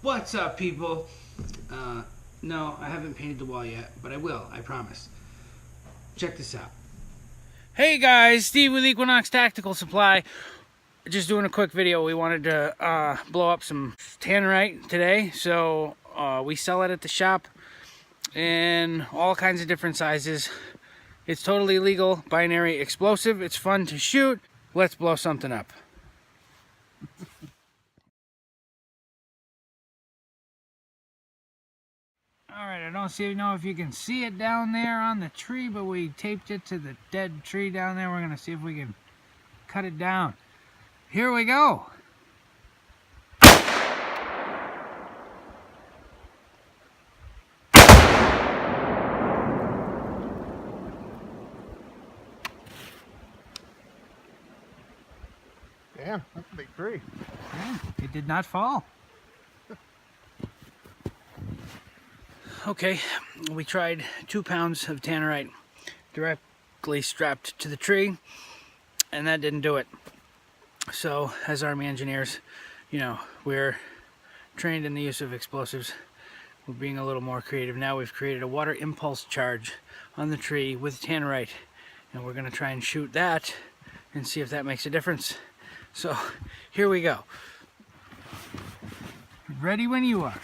What's up, people? No, I haven't painted the wall yet, but I will, I promise. Check this out. Hey guys, Steve with Equinox Tactical Supply. Just doing a quick video. We wanted to blow up some Tannerite today, so we sell it at the shop in all kinds of different sizes. It's totally legal, binary explosive. It's fun to shoot. Let's blow something up. Alright, I don't know if you can see it down there on the tree, but we taped it to the dead tree down there. We're going to see if we can cut it down. Here we go. Damn, that's a big tree. Yeah, it did not fall. Okay, we tried 2 pounds of Tannerite directly strapped to the tree, and that didn't do it. So, as Army engineers, you know, we're trained in the use of explosives. We're being a little more creative. Now we've created a water impulse charge on the tree with Tannerite, and we're going to try and shoot that and see if that makes a difference. So, here we go. Ready when you are.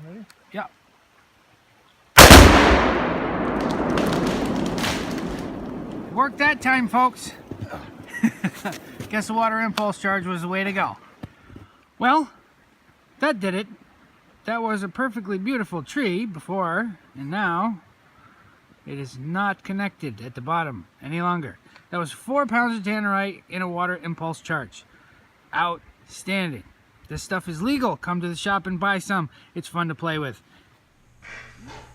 Ready? Yeah. Worked that time, folks. Guess the water impulse charge was the way to go. Well, that did it. That was a perfectly beautiful tree before, and now it is not connected at the bottom any longer. That was 4 pounds of Tannerite in a water impulse charge. Outstanding. This stuff is legal. Come to the shop and buy some. It's fun to play with.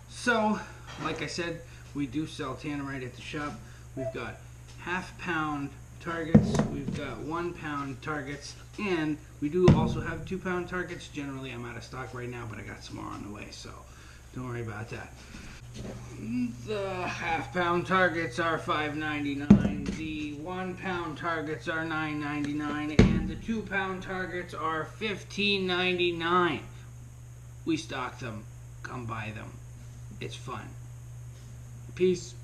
So, like I said, we do sell Tannerite at the shop. We've got half-pound targets, we've got 1 pound targets, and we do also have 2 pound targets. Generally, I'm out of stock right now, but I got some more on the way, so don't worry about that. The half-pound targets are $5.99, the 1 pound targets are $9.99, and the 2 pound targets are $15.99. We stock them. Come buy them. It's fun. Peace.